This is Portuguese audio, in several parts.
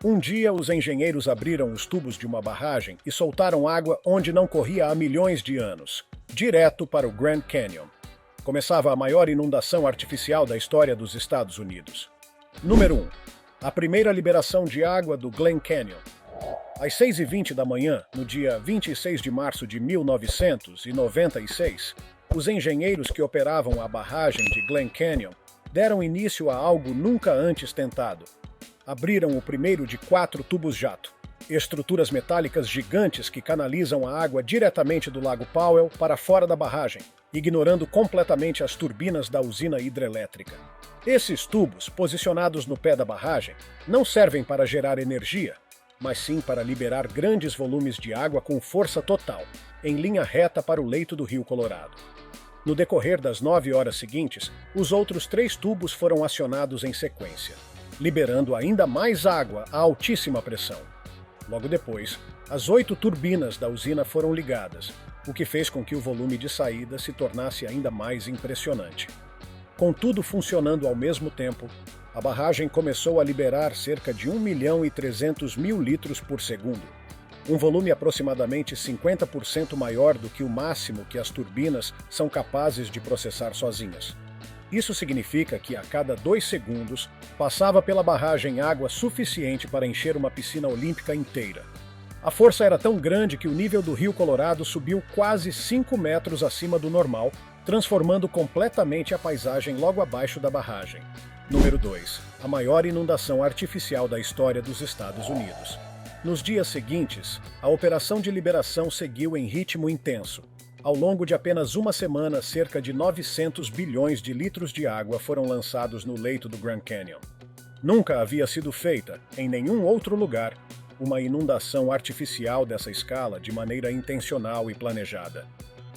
Um dia, os engenheiros abriram os tubos de uma barragem e soltaram água onde não corria há milhões de anos, direto para o Grand Canyon. Começava a maior inundação artificial da história dos Estados Unidos. Número 1. A primeira liberação de água do Glen Canyon. Às 6h20 da manhã, no dia 26 de março de 1996, os engenheiros que operavam a barragem de Glen Canyon deram início a algo nunca antes tentado. Abriram o primeiro de 4 tubos-jato, estruturas metálicas gigantes que canalizam a água diretamente do Lago Powell para fora da barragem, ignorando completamente as turbinas da usina hidrelétrica. Esses tubos, posicionados no pé da barragem, não servem para gerar energia, mas sim para liberar grandes volumes de água com força total, em linha reta para o leito do Rio Colorado. No decorrer das 9 horas seguintes, os outros 3 tubos foram acionados em sequência, liberando ainda mais água a altíssima pressão. Logo depois, as 8 turbinas da usina foram ligadas, o que fez com que o volume de saída se tornasse ainda mais impressionante. Com tudo funcionando ao mesmo tempo, a barragem começou a liberar cerca de 1.300.000 litros por segundo, um volume aproximadamente 50% maior do que o máximo que as turbinas são capazes de processar sozinhas. Isso significa que a cada 2 segundos passava pela barragem água suficiente para encher uma piscina olímpica inteira. A força era tão grande que o nível do Rio Colorado subiu quase 5 metros acima do normal, transformando completamente a paisagem logo abaixo da barragem. Número 2. A maior inundação artificial da história dos Estados Unidos. Nos dias seguintes, a operação de liberação seguiu em ritmo intenso. Ao longo de apenas uma semana, cerca de 900 bilhões de litros de água foram lançados no leito do Grand Canyon. Nunca havia sido feita, em nenhum outro lugar, uma inundação artificial dessa escala de maneira intencional e planejada.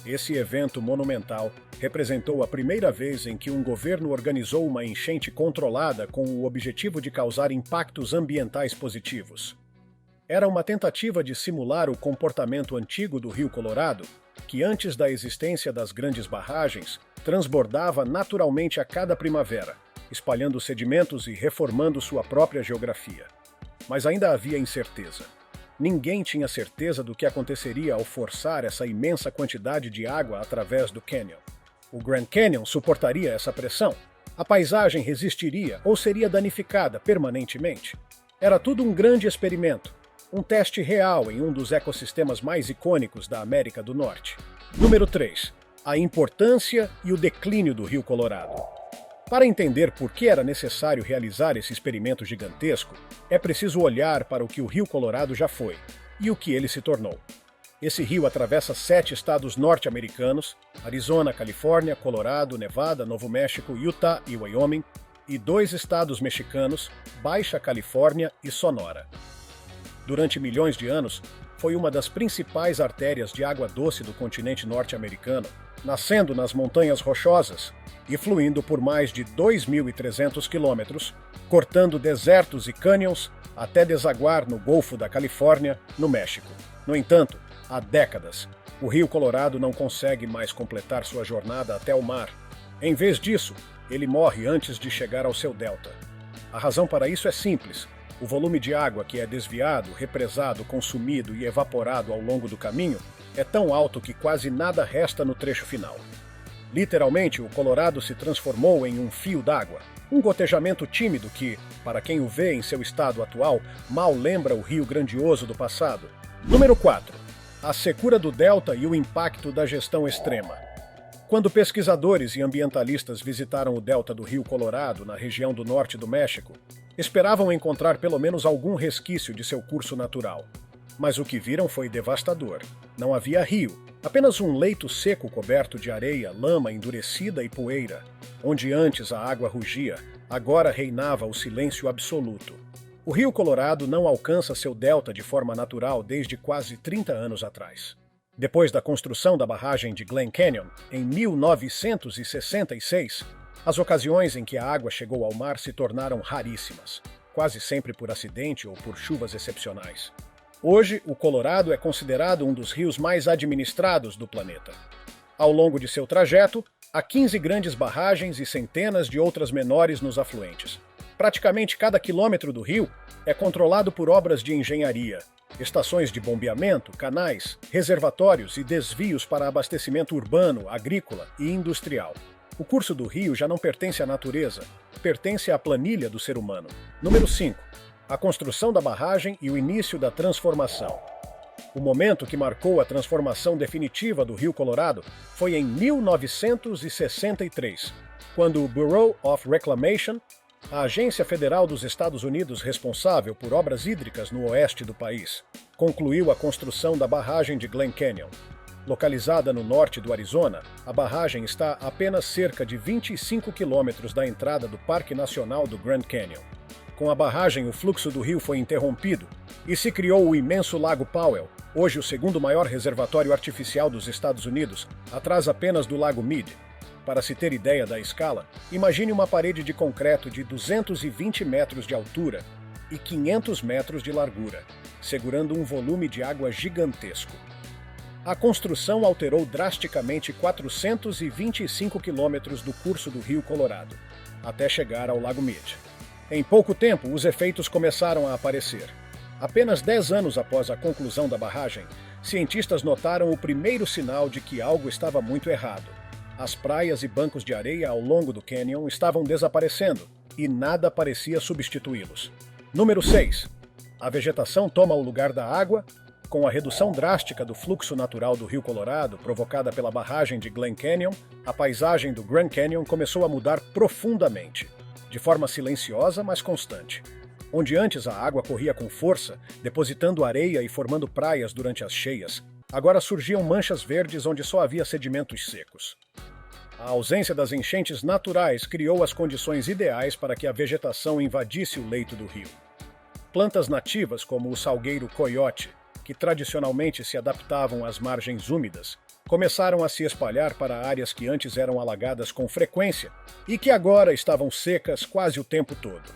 Esse evento monumental representou a primeira vez em que um governo organizou uma enchente controlada com o objetivo de causar impactos ambientais positivos. Era uma tentativa de simular o comportamento antigo do Rio Colorado, que antes da existência das grandes barragens, transbordava naturalmente a cada primavera, espalhando sedimentos e reformando sua própria geografia. Mas ainda havia incerteza. Ninguém tinha certeza do que aconteceria ao forçar essa imensa quantidade de água através do cânion. O Grand Canyon suportaria essa pressão? A paisagem resistiria ou seria danificada permanentemente? Era tudo um grande experimento. Um teste real em um dos ecossistemas mais icônicos da América do Norte. Número 3. A importância e o declínio do Rio Colorado. Para entender por que era necessário realizar esse experimento gigantesco, é preciso olhar para o que o Rio Colorado já foi e o que ele se tornou. Esse rio atravessa 7 estados norte-americanos, Arizona, Califórnia, Colorado, Nevada, Novo México, Utah e Wyoming, e 2 estados mexicanos, Baixa Califórnia e Sonora. Durante milhões de anos, foi uma das principais artérias de água doce do continente norte-americano, nascendo nas Montanhas Rochosas e fluindo por mais de 2.300 quilômetros, cortando desertos e cânions até desaguar no Golfo da Califórnia, no México. No entanto, há décadas, o Rio Colorado não consegue mais completar sua jornada até o mar. Em vez disso, ele morre antes de chegar ao seu delta. A razão para isso é simples. O volume de água que é desviado, represado, consumido e evaporado ao longo do caminho é tão alto que quase nada resta no trecho final. Literalmente, o Colorado se transformou em um fio d'água, um gotejamento tímido que, para quem o vê em seu estado atual, mal lembra o rio grandioso do passado. Número 4. A secura do delta e o impacto da gestão extrema. Quando pesquisadores e ambientalistas visitaram o delta do Rio Colorado, na região do norte do México, esperavam encontrar pelo menos algum resquício de seu curso natural. Mas o que viram foi devastador. Não havia rio, apenas um leito seco coberto de areia, lama endurecida e poeira. Onde antes a água rugia, agora reinava o silêncio absoluto. O Rio Colorado não alcança seu delta de forma natural desde quase 30 anos atrás. Depois da construção da barragem de Glen Canyon, em 1966, as ocasiões em que a água chegou ao mar se tornaram raríssimas, quase sempre por acidente ou por chuvas excepcionais. Hoje, o Colorado é considerado um dos rios mais administrados do planeta. Ao longo de seu trajeto, há 15 grandes barragens e centenas de outras menores nos afluentes. Praticamente cada quilômetro do rio é controlado por obras de engenharia, estações de bombeamento, canais, reservatórios e desvios para abastecimento urbano, agrícola e industrial. O curso do rio já não pertence à natureza, pertence à planilha do ser humano. Número 5. A construção da barragem e o início da transformação. O momento que marcou a transformação definitiva do Rio Colorado foi em 1963, quando o Bureau of Reclamation, a agência federal dos Estados Unidos responsável por obras hídricas no oeste do país, concluiu a construção da barragem de Glen Canyon. Localizada no norte do Arizona, a barragem está a apenas cerca de 25 quilômetros da entrada do Parque Nacional do Grand Canyon. Com a barragem, o fluxo do rio foi interrompido e se criou o imenso Lago Powell, hoje o segundo maior reservatório artificial dos Estados Unidos, atrás apenas do Lago Mead. Para se ter ideia da escala, imagine uma parede de concreto de 220 metros de altura e 500 metros de largura, segurando um volume de água gigantesco. A construção alterou drasticamente 425 quilômetros do curso do Rio Colorado, até chegar ao Lago Mead. Em pouco tempo, os efeitos começaram a aparecer. Apenas 10 anos após a conclusão da barragem, cientistas notaram o primeiro sinal de que algo estava muito errado. As praias e bancos de areia ao longo do cânion estavam desaparecendo, e nada parecia substituí-los. Número 6. A vegetação toma o lugar da água. Com a redução drástica do fluxo natural do Rio Colorado, provocada pela barragem de Glen Canyon, a paisagem do Grand Canyon começou a mudar profundamente, de forma silenciosa, mas constante. Onde antes a água corria com força, depositando areia e formando praias durante as cheias, agora surgiam manchas verdes onde só havia sedimentos secos. A ausência das enchentes naturais criou as condições ideais para que a vegetação invadisse o leito do rio. Plantas nativas como o salgueiro coiote, que tradicionalmente se adaptavam às margens úmidas, começaram a se espalhar para áreas que antes eram alagadas com frequência e que agora estavam secas quase o tempo todo.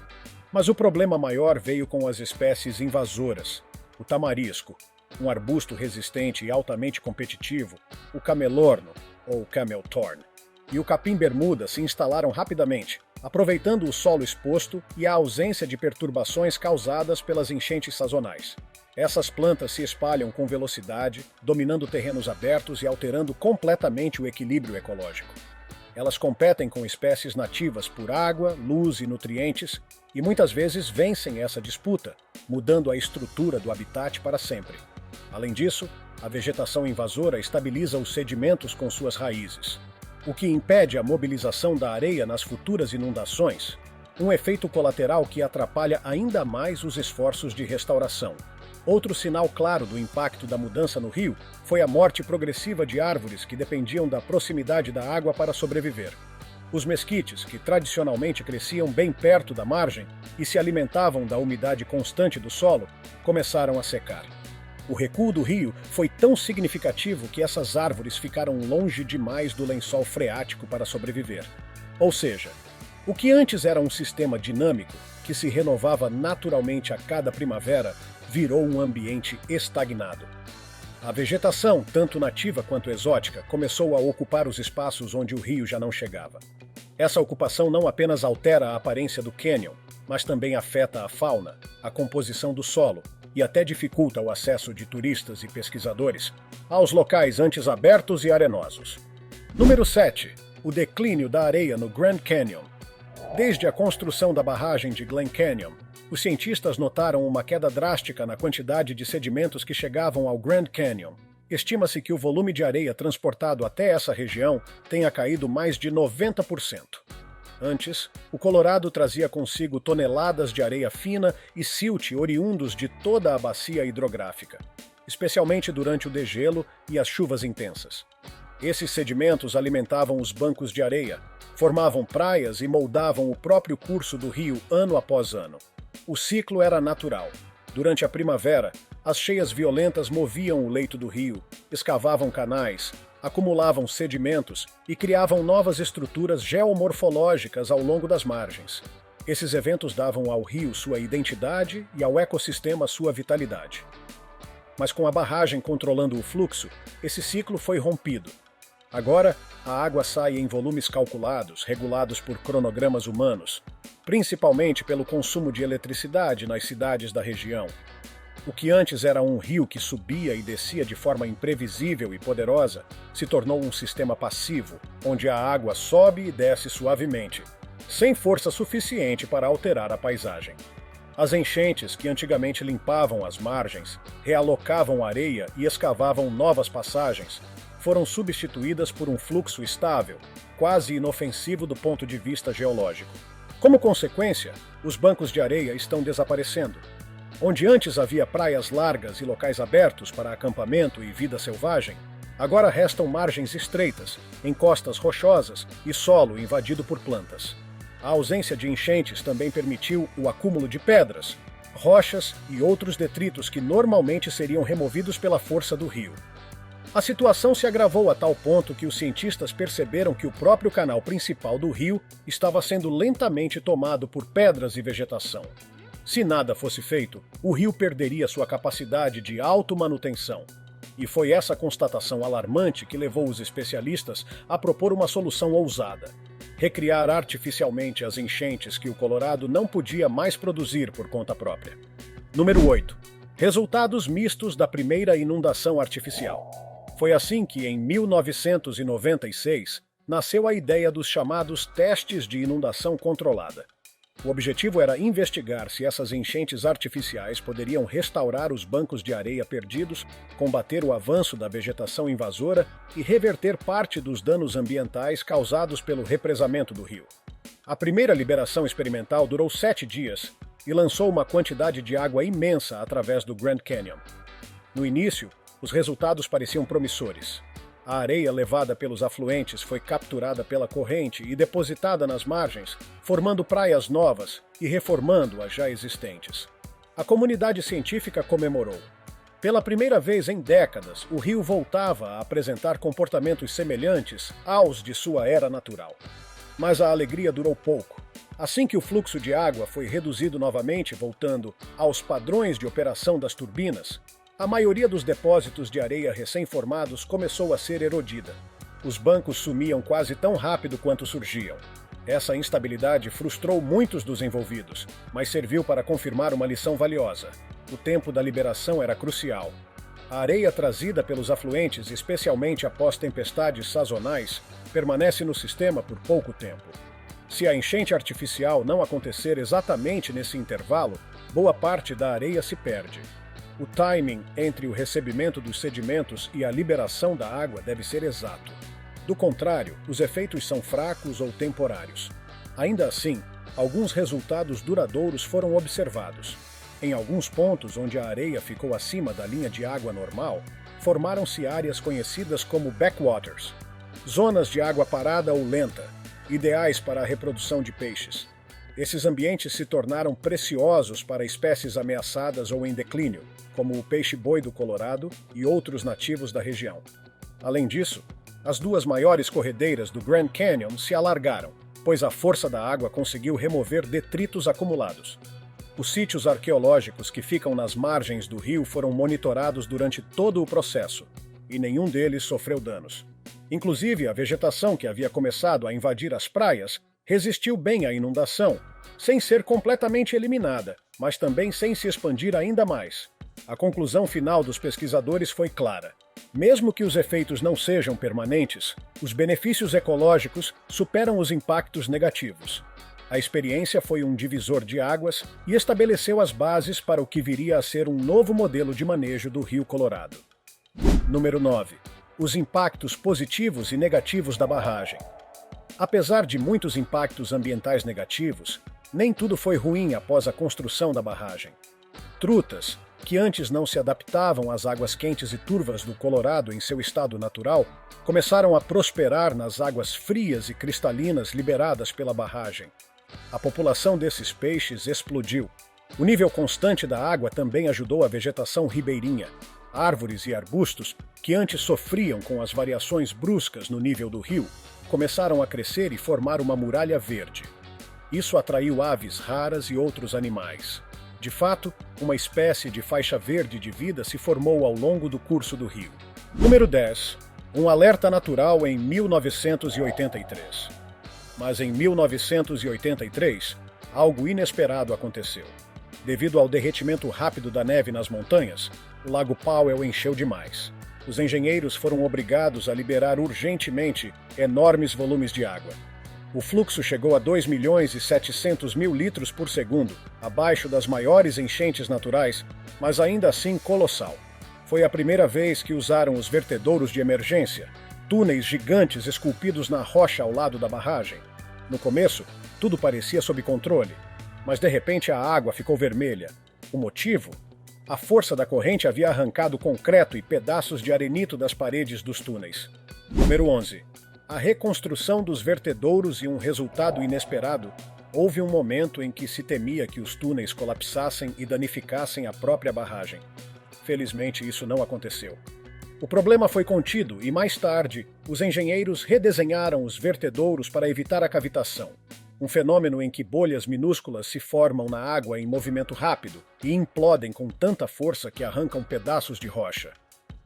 Mas o problema maior veio com as espécies invasoras: o tamarisco, um arbusto resistente e altamente competitivo, o camelorno, ou camel thorn, e o capim-bermuda se instalaram rapidamente, aproveitando o solo exposto e a ausência de perturbações causadas pelas enchentes sazonais. Essas plantas se espalham com velocidade, dominando terrenos abertos e alterando completamente o equilíbrio ecológico. Elas competem com espécies nativas por água, luz e nutrientes, e muitas vezes vencem essa disputa, mudando a estrutura do habitat para sempre. Além disso, a vegetação invasora estabiliza os sedimentos com suas raízes, o que impede a mobilização da areia nas futuras inundações, um efeito colateral que atrapalha ainda mais os esforços de restauração. Outro sinal claro do impacto da mudança no rio foi a morte progressiva de árvores que dependiam da proximidade da água para sobreviver. Os mesquites, que tradicionalmente cresciam bem perto da margem e se alimentavam da umidade constante do solo, começaram a secar. O recuo do rio foi tão significativo que essas árvores ficaram longe demais do lençol freático para sobreviver. Ou seja, o que antes era um sistema dinâmico, que se renovava naturalmente a cada primavera, virou um ambiente estagnado. A vegetação, tanto nativa quanto exótica, começou a ocupar os espaços onde o rio já não chegava. Essa ocupação não apenas altera a aparência do cânion, mas também afeta a fauna, a composição do solo e até dificulta o acesso de turistas e pesquisadores aos locais antes abertos e arenosos. Número 7. O declínio da areia no Grand Canyon. Desde a construção da barragem de Glen Canyon, os cientistas notaram uma queda drástica na quantidade de sedimentos que chegavam ao Grand Canyon. Estima-se que o volume de areia transportado até essa região tenha caído mais de 90%. Antes, o Colorado trazia consigo toneladas de areia fina e silt oriundos de toda a bacia hidrográfica, especialmente durante o degelo e as chuvas intensas. Esses sedimentos alimentavam os bancos de areia, formavam praias e moldavam o próprio curso do rio ano após ano. O ciclo era natural. Durante a primavera, as cheias violentas moviam o leito do rio, escavavam canais, acumulavam sedimentos e criavam novas estruturas geomorfológicas ao longo das margens. Esses eventos davam ao rio sua identidade e ao ecossistema sua vitalidade. Mas com a barragem controlando o fluxo, esse ciclo foi rompido. Agora, a água sai em volumes calculados, regulados por cronogramas humanos, principalmente pelo consumo de eletricidade nas cidades da região. O que antes era um rio que subia e descia de forma imprevisível e poderosa, se tornou um sistema passivo, onde a água sobe e desce suavemente, sem força suficiente para alterar a paisagem. As enchentes, que antigamente limpavam as margens, realocavam areia e escavavam novas passagens, foram substituídas por um fluxo estável, quase inofensivo do ponto de vista geológico. Como consequência, os bancos de areia estão desaparecendo. Onde antes havia praias largas e locais abertos para acampamento e vida selvagem, agora restam margens estreitas, encostas rochosas e solo invadido por plantas. A ausência de enchentes também permitiu o acúmulo de pedras, rochas e outros detritos que normalmente seriam removidos pela força do rio. A situação se agravou a tal ponto que os cientistas perceberam que o próprio canal principal do rio estava sendo lentamente tomado por pedras e vegetação. Se nada fosse feito, o rio perderia sua capacidade de automanutenção. E foi essa constatação alarmante que levou os especialistas a propor uma solução ousada: recriar artificialmente as enchentes que o Colorado não podia mais produzir por conta própria. Número 8. Resultados mistos da primeira inundação artificial. Foi assim que, em 1996, nasceu a ideia dos chamados testes de inundação controlada. O objetivo era investigar se essas enchentes artificiais poderiam restaurar os bancos de areia perdidos, combater o avanço da vegetação invasora e reverter parte dos danos ambientais causados pelo represamento do rio. A primeira liberação experimental durou 7 dias e lançou uma quantidade de água imensa através do Grand Canyon. No início, os resultados pareciam promissores. A areia levada pelos afluentes foi capturada pela corrente e depositada nas margens, formando praias novas e reformando as já existentes. A comunidade científica comemorou. Pela primeira vez em décadas, o rio voltava a apresentar comportamentos semelhantes aos de sua era natural. Mas a alegria durou pouco. Assim que o fluxo de água foi reduzido novamente, voltando aos padrões de operação das turbinas, a maioria dos depósitos de areia recém-formados começou a ser erodida. Os bancos sumiam quase tão rápido quanto surgiam. Essa instabilidade frustrou muitos dos envolvidos, mas serviu para confirmar uma lição valiosa. O tempo da liberação era crucial. A areia trazida pelos afluentes, especialmente após tempestades sazonais, permanece no sistema por pouco tempo. Se a enchente artificial não acontecer exatamente nesse intervalo, boa parte da areia se perde. O timing entre o recebimento dos sedimentos e a liberação da água deve ser exato. Do contrário, os efeitos são fracos ou temporários. Ainda assim, alguns resultados duradouros foram observados. Em alguns pontos onde a areia ficou acima da linha de água normal, formaram-se áreas conhecidas como backwaters, zonas de água parada ou lenta, ideais para a reprodução de peixes. Esses ambientes se tornaram preciosos para espécies ameaçadas ou em declínio, como o peixe-boi do Colorado e outros nativos da região. Além disso, as duas maiores corredeiras do Grand Canyon se alargaram, pois a força da água conseguiu remover detritos acumulados. Os sítios arqueológicos que ficam nas margens do rio foram monitorados durante todo o processo, e nenhum deles sofreu danos. Inclusive, a vegetação que havia começado a invadir as praias resistiu bem à inundação, sem ser completamente eliminada, mas também sem se expandir ainda mais. A conclusão final dos pesquisadores foi clara. Mesmo que os efeitos não sejam permanentes, os benefícios ecológicos superam os impactos negativos. A experiência foi um divisor de águas e estabeleceu as bases para o que viria a ser um novo modelo de manejo do Rio Colorado. Número 9. Os impactos positivos e negativos da barragem. Apesar de muitos impactos ambientais negativos, nem tudo foi ruim após a construção da barragem. Trutas, que antes não se adaptavam às águas quentes e turvas do Colorado em seu estado natural, começaram a prosperar nas águas frias e cristalinas liberadas pela barragem. A população desses peixes explodiu. O nível constante da água também ajudou a vegetação ribeirinha. Árvores e arbustos, que antes sofriam com as variações bruscas no nível do rio, começaram a crescer e formar uma muralha verde. Isso atraiu aves raras e outros animais. De fato, uma espécie de faixa verde de vida se formou ao longo do curso do rio. Número 10. Um alerta natural em 1983. Mas em 1983, algo inesperado aconteceu. Devido ao derretimento rápido da neve nas montanhas, o Lago Powell encheu demais. Os engenheiros foram obrigados a liberar urgentemente enormes volumes de água. O fluxo chegou a 2.700.000 litros por segundo, abaixo das maiores enchentes naturais, mas ainda assim colossal. Foi a primeira vez que usaram os vertedouros de emergência, túneis gigantes esculpidos na rocha ao lado da barragem. No começo, tudo parecia sob controle, mas de repente a água ficou vermelha. O motivo? A força da corrente havia arrancado concreto e pedaços de arenito das paredes dos túneis. Número 11. A reconstrução dos vertedouros e um resultado inesperado. Houve um momento em que se temia que os túneis colapsassem e danificassem a própria barragem. Felizmente, isso não aconteceu. O problema foi contido e, mais tarde, os engenheiros redesenharam os vertedouros para evitar a cavitação, um fenômeno em que bolhas minúsculas se formam na água em movimento rápido e implodem com tanta força que arrancam pedaços de rocha.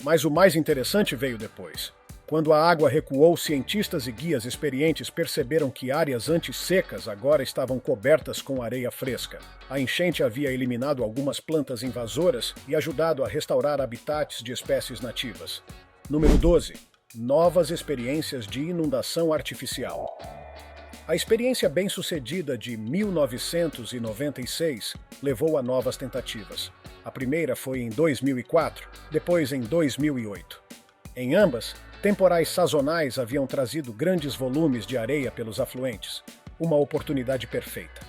Mas o mais interessante veio depois. Quando a água recuou, cientistas e guias experientes perceberam que áreas antes secas agora estavam cobertas com areia fresca. A enchente havia eliminado algumas plantas invasoras e ajudado a restaurar habitats de espécies nativas. Número 12. Novas experiências de inundação artificial. A experiência bem-sucedida de 1996 levou a novas tentativas. A primeira foi em 2004, depois em 2008. Em ambas, temporais sazonais haviam trazido grandes volumes de areia pelos afluentes, uma oportunidade perfeita.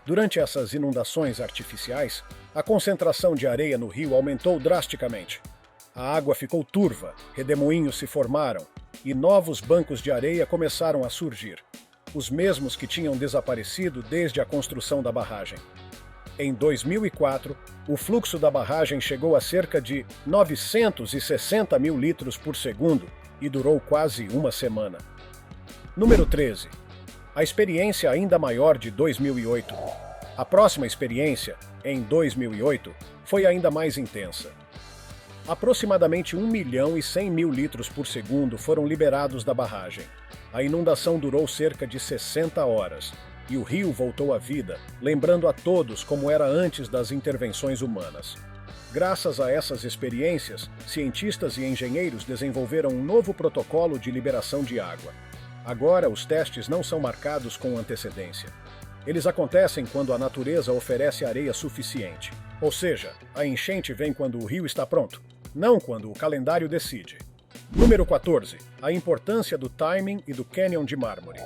Durante essas inundações artificiais, a concentração de areia no rio aumentou drasticamente. A água ficou turva, redemoinhos se formaram e novos bancos de areia começaram a surgir, os mesmos que tinham desaparecido desde a construção da barragem. Em 2004, o fluxo da barragem chegou a cerca de 960.000 litros por segundo e durou quase uma semana. Número 13. A experiência ainda maior de 2008. A próxima experiência, em 2008, foi ainda mais intensa. Aproximadamente 1.100.000 litros por segundo foram liberados da barragem. A inundação durou cerca de 60 horas, e o rio voltou à vida, lembrando a todos como era antes das intervenções humanas. Graças a essas experiências, cientistas e engenheiros desenvolveram um novo protocolo de liberação de água. Agora, os testes não são marcados com antecedência. Eles acontecem quando a natureza oferece areia suficiente. Ou seja, a enchente vem quando o rio está pronto, não quando o calendário decide. Número 14. A importância do timing e do cânion de mármore.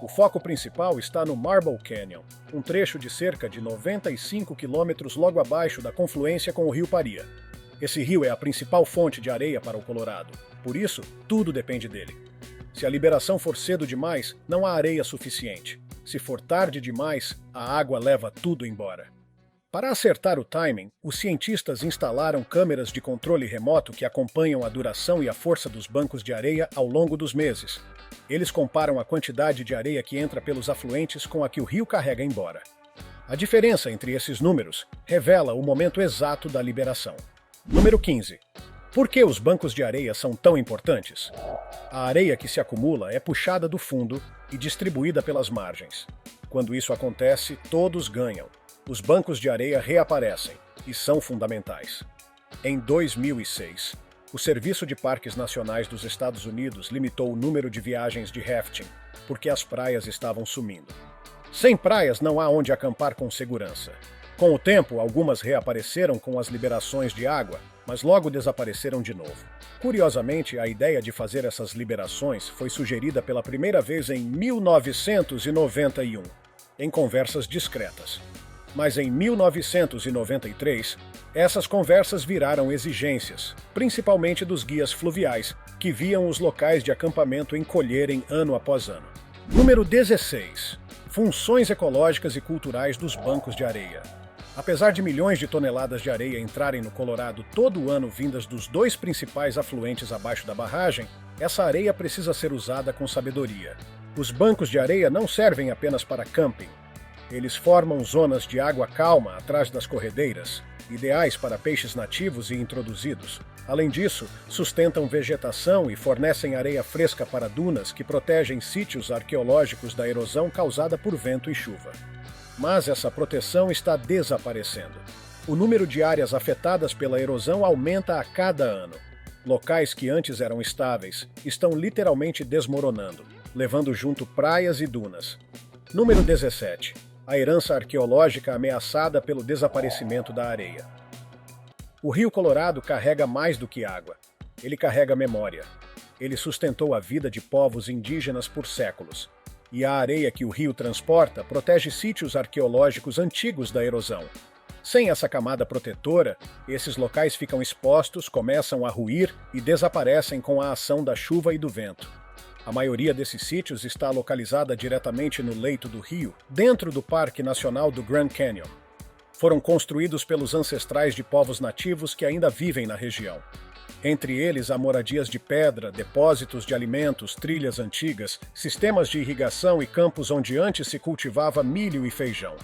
O foco principal está no Marble Canyon, um trecho de cerca de 95 quilômetros logo abaixo da confluência com o rio Paria. Esse rio é a principal fonte de areia para o Colorado, por isso, tudo depende dele. Se a liberação for cedo demais, não há areia suficiente. Se for tarde demais, a água leva tudo embora. Para acertar o timing, os cientistas instalaram câmeras de controle remoto que acompanham a duração e a força dos bancos de areia ao longo dos meses. Eles comparam a quantidade de areia que entra pelos afluentes com a que o rio carrega embora. A diferença entre esses números revela o momento exato da liberação. Número 15. Por que os bancos de areia são tão importantes? A areia que se acumula é puxada do fundo e distribuída pelas margens. Quando isso acontece, todos ganham. Os bancos de areia reaparecem e são fundamentais. Em 2006, o Serviço de Parques Nacionais dos Estados Unidos limitou o número de viagens de rafting, porque as praias estavam sumindo. Sem praias não há onde acampar com segurança. Com o tempo, algumas reapareceram com as liberações de água, mas logo desapareceram de novo. Curiosamente, a ideia de fazer essas liberações foi sugerida pela primeira vez em 1991, em conversas discretas. Mas em 1993, essas conversas viraram exigências, principalmente dos guias fluviais, que viam os locais de acampamento encolherem ano após ano. Número 16. Funções ecológicas e culturais dos bancos de areia. Apesar de milhões de toneladas de areia entrarem no Colorado todo ano vindas dos dois principais afluentes abaixo da barragem, essa areia precisa ser usada com sabedoria. Os bancos de areia não servem apenas para camping. Eles formam zonas de água calma atrás das corredeiras, ideais para peixes nativos e introduzidos. Além disso, sustentam vegetação e fornecem areia fresca para dunas que protegem sítios arqueológicos da erosão causada por vento e chuva. Mas essa proteção está desaparecendo. O número de áreas afetadas pela erosão aumenta a cada ano. Locais que antes eram estáveis estão literalmente desmoronando, levando junto praias e dunas. Número 17. A herança arqueológica ameaçada pelo desaparecimento da areia. O Rio Colorado carrega mais do que água. Ele carrega memória. Ele sustentou a vida de povos indígenas por séculos. E a areia que o rio transporta protege sítios arqueológicos antigos da erosão. Sem essa camada protetora, esses locais ficam expostos, começam a ruir e desaparecem com a ação da chuva e do vento. A maioria desses sítios está localizada diretamente no leito do rio, dentro do Parque Nacional do Grand Canyon. Foram construídos pelos ancestrais de povos nativos que ainda vivem na região. Entre eles há moradias de pedra, depósitos de alimentos, trilhas antigas, sistemas de irrigação e campos onde antes se cultivava milho e feijão.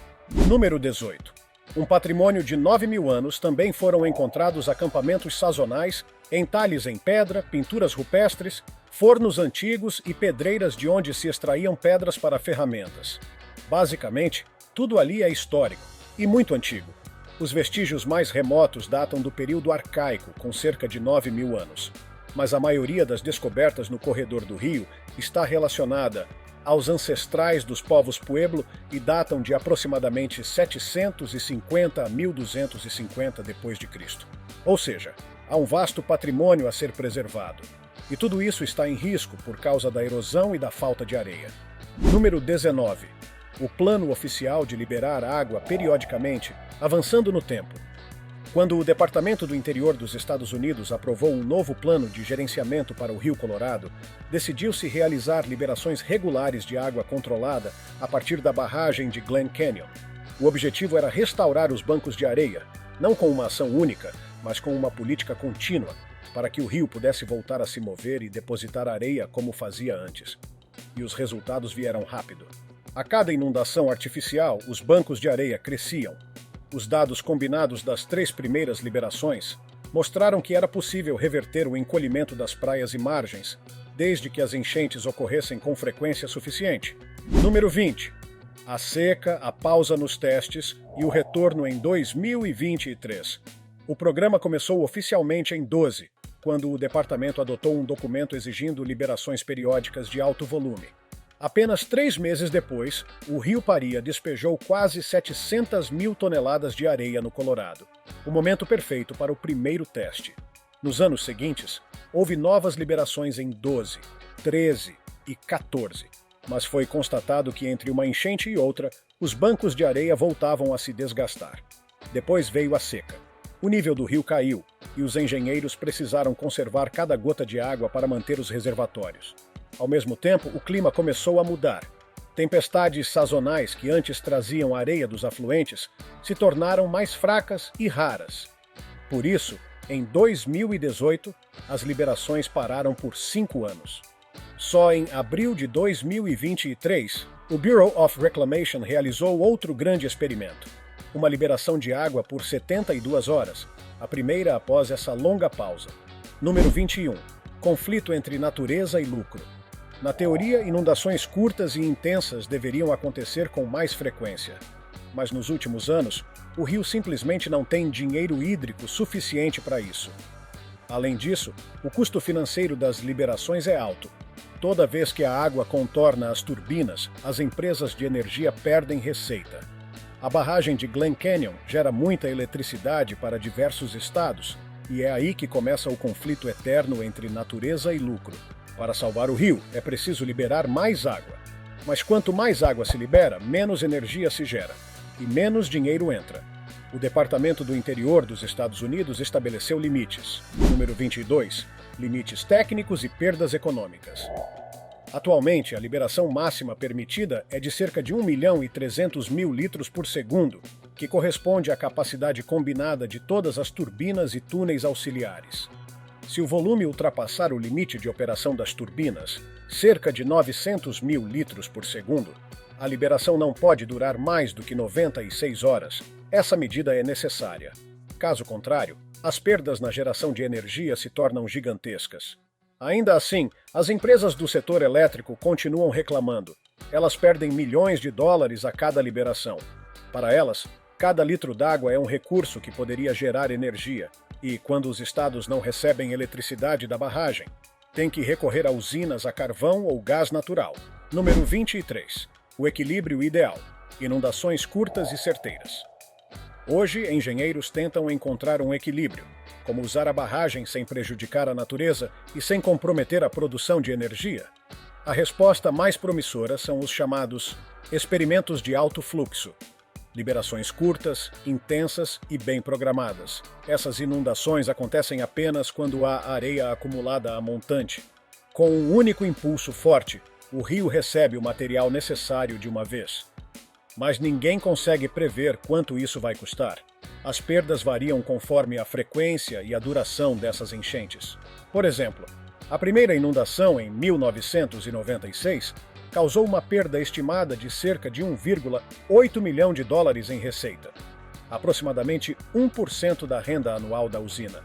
Número 18. Um patrimônio de 9.000 anos também foram encontrados acampamentos sazonais, entalhes em pedra, pinturas rupestres, fornos antigos e pedreiras de onde se extraíam pedras para ferramentas. Basicamente, tudo ali é histórico e muito antigo. Os vestígios mais remotos datam do período arcaico, com cerca de 9.000 anos. Mas a maioria das descobertas no corredor do rio está relacionada aos ancestrais dos povos Pueblo e datam de aproximadamente 750 a 1250 d.C. Ou seja, há um vasto patrimônio a ser preservado. E tudo isso está em risco por causa da erosão e da falta de areia. Número 19. O plano oficial de liberar água periodicamente, avançando no tempo. Quando o Departamento do Interior dos Estados Unidos aprovou um novo plano de gerenciamento para o Rio Colorado, decidiu-se realizar liberações regulares de água controlada a partir da barragem de Glen Canyon. O objetivo era restaurar os bancos de areia, não com uma ação única, mas com uma política contínua, para que o rio pudesse voltar a se mover e depositar areia como fazia antes. E os resultados vieram rápido. A cada inundação artificial, os bancos de areia cresciam. Os dados combinados das 3 primeiras liberações mostraram que era possível reverter o encolhimento das praias e margens, desde que as enchentes ocorressem com frequência suficiente. Número 20. A seca, a pausa nos testes e o retorno em 2023. O programa começou oficialmente em 12, quando o departamento adotou um documento exigindo liberações periódicas de alto volume. Apenas 3 meses depois, o Rio Paria despejou quase 700.000 toneladas de areia no Colorado. O momento perfeito para o primeiro teste. Nos anos seguintes, houve novas liberações em 12, 13 e 14. Mas foi constatado que entre uma enchente e outra, os bancos de areia voltavam a se desgastar. Depois veio a seca. O nível do rio caiu e os engenheiros precisaram conservar cada gota de água para manter os reservatórios. Ao mesmo tempo, o clima começou a mudar. Tempestades sazonais que antes traziam areia dos afluentes se tornaram mais fracas e raras. Por isso, em 2018, as liberações pararam por 5 anos. Só em abril de 2023, o Bureau of Reclamation realizou outro grande experimento. Uma liberação de água por 72 horas, a primeira após essa longa pausa. Número 21. Conflito entre natureza e lucro. Na teoria, inundações curtas e intensas deveriam acontecer com mais frequência. Mas nos últimos anos, o rio simplesmente não tem dinheiro hídrico suficiente para isso. Além disso, o custo financeiro das liberações é alto. Toda vez que a água contorna as turbinas, as empresas de energia perdem receita. A barragem de Glen Canyon gera muita eletricidade para diversos estados, e é aí que começa o conflito eterno entre natureza e lucro. Para salvar o rio, é preciso liberar mais água. Mas quanto mais água se libera, menos energia se gera e menos dinheiro entra. O Departamento do Interior dos Estados Unidos estabeleceu limites. Número 22. Limites técnicos e perdas econômicas. Atualmente, a liberação máxima permitida é de cerca de 1.300.000 litros por segundo, que corresponde à capacidade combinada de todas as turbinas e túneis auxiliares. Se o volume ultrapassar o limite de operação das turbinas, cerca de 900.000 litros por segundo, a liberação não pode durar mais do que 96 horas. Essa medida é necessária. caso contrário, as perdas na geração de energia se tornam gigantescas. Ainda assim, as empresas do setor elétrico continuam reclamando. Elas perdem milhões de dólares a cada liberação. Para elas, cada litro d'água é um recurso que poderia gerar energia, e quando os estados não recebem eletricidade da barragem, têm que recorrer a usinas a carvão ou gás natural. Número 23. O equilíbrio ideal. Inundações curtas e certeiras. Hoje, engenheiros tentam encontrar um equilíbrio, como usar a barragem sem prejudicar a natureza e sem comprometer a produção de energia. A resposta mais promissora são os chamados experimentos de alto fluxo. Liberações curtas, intensas e bem programadas. Essas inundações acontecem apenas quando há areia acumulada a montante. Com um único impulso forte, o rio recebe o material necessário de uma vez. Mas ninguém consegue prever quanto isso vai custar. As perdas variam conforme a frequência e a duração dessas enchentes. Por exemplo, a primeira inundação em 1996 causou uma perda estimada de cerca de 1,8 milhão de dólares em receita, aproximadamente 1% da renda anual da usina.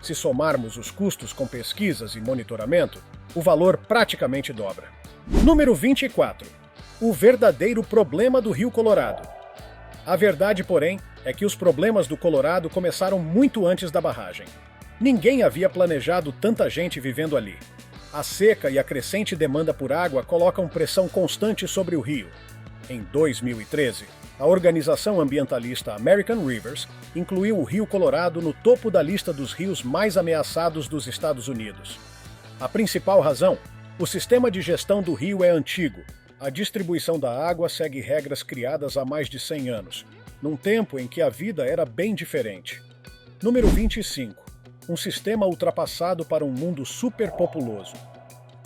Se somarmos os custos com pesquisas e monitoramento, o valor praticamente dobra. Número 24. O verdadeiro problema do Rio Colorado. A verdade, porém, é que os problemas do Colorado começaram muito antes da barragem. Ninguém havia planejado tanta gente vivendo ali. A seca e a crescente demanda por água colocam pressão constante sobre o rio. Em 2013, a organização ambientalista American Rivers incluiu o Rio Colorado no topo da lista dos rios mais ameaçados dos Estados Unidos. A principal razão? O sistema de gestão do rio é antigo. A distribuição da água segue regras criadas há mais de 100 anos, num tempo em que a vida era bem diferente. Número 25. Um sistema ultrapassado para um mundo superpopuloso.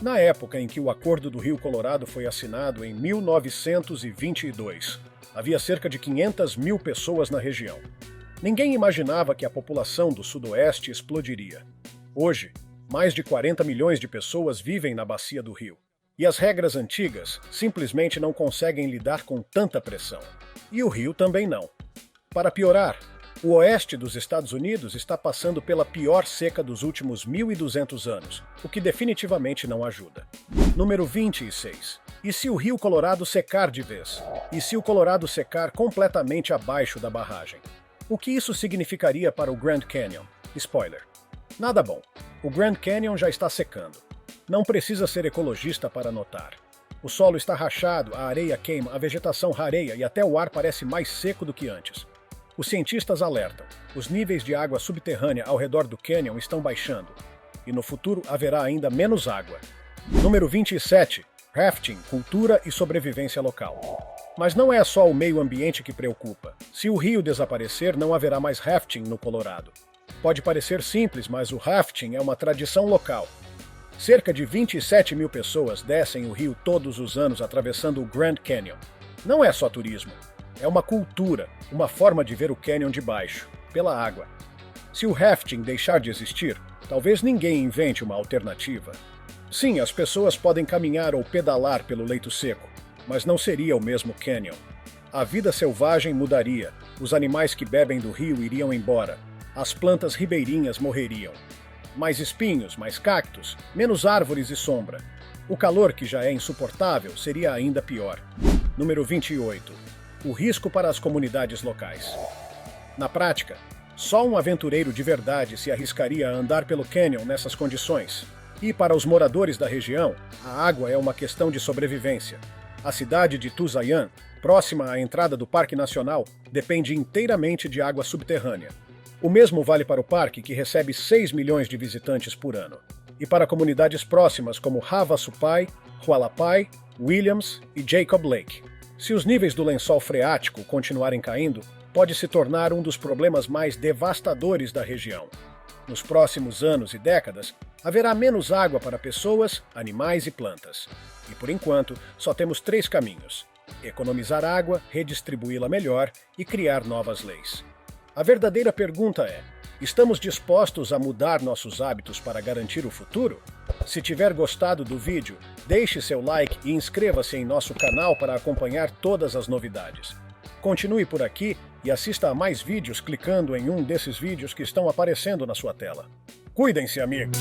Na época em que o Acordo do Rio Colorado foi assinado em 1922, havia cerca de 500 mil pessoas na região. Ninguém imaginava que a população do Sudoeste explodiria. Hoje, mais de 40 milhões de pessoas vivem na bacia do rio. E as regras antigas simplesmente não conseguem lidar com tanta pressão. E o rio também não. Para piorar, o oeste dos Estados Unidos está passando pela pior seca dos últimos 1.200 anos, o que definitivamente não ajuda. Número 26. E se o Rio Colorado secar de vez? E se o Colorado secar completamente abaixo da barragem? O que isso significaria para o Grand Canyon? Spoiler. Nada bom. O Grand Canyon já está secando. Não precisa ser ecologista para notar. O solo está rachado, a areia queima, a vegetação rareia e até o ar parece mais seco do que antes. Os cientistas alertam: os níveis de água subterrânea ao redor do cânion estão baixando, e no futuro haverá ainda menos água. Número 27. Rafting, cultura e sobrevivência local. Mas não é só o meio ambiente que preocupa. Se o rio desaparecer, não haverá mais rafting no Colorado. Pode parecer simples, mas o rafting é uma tradição local. Cerca de 27 mil pessoas descem o rio todos os anos atravessando o Grand Canyon. Não é só turismo, é uma cultura, uma forma de ver o canyon de baixo, pela água. Se o rafting deixar de existir, talvez ninguém invente uma alternativa. Sim, as pessoas podem caminhar ou pedalar pelo leito seco, mas não seria o mesmo canyon. A vida selvagem mudaria, os animais que bebem do rio iriam embora, as plantas ribeirinhas morreriam. Mais espinhos, mais cactos, menos árvores e sombra. O calor, que já é insuportável, seria ainda pior. Número 28. O risco para as comunidades locais. Na prática, só um aventureiro de verdade se arriscaria a andar pelo cânion nessas condições. E para os moradores da região, a água é uma questão de sobrevivência. A cidade de Tusayan, próxima à entrada do Parque Nacional, depende inteiramente de água subterrânea. O mesmo vale para o parque, que recebe 6 milhões de visitantes por ano. E para comunidades próximas como Havasupai, Hualapai, Williams e Jacob Lake. Se os níveis do lençol freático continuarem caindo, pode se tornar um dos problemas mais devastadores da região. Nos próximos anos e décadas, haverá menos água para pessoas, animais e plantas. E por enquanto, só temos 3 caminhos: economizar água, redistribuí-la melhor e criar novas leis. A verdadeira pergunta é: estamos dispostos a mudar nossos hábitos para garantir o futuro? Se tiver gostado do vídeo, deixe seu like e inscreva-se em nosso canal para acompanhar todas as novidades. Continue por aqui e assista a mais vídeos clicando em um desses vídeos que estão aparecendo na sua tela. Cuidem-se, amigos!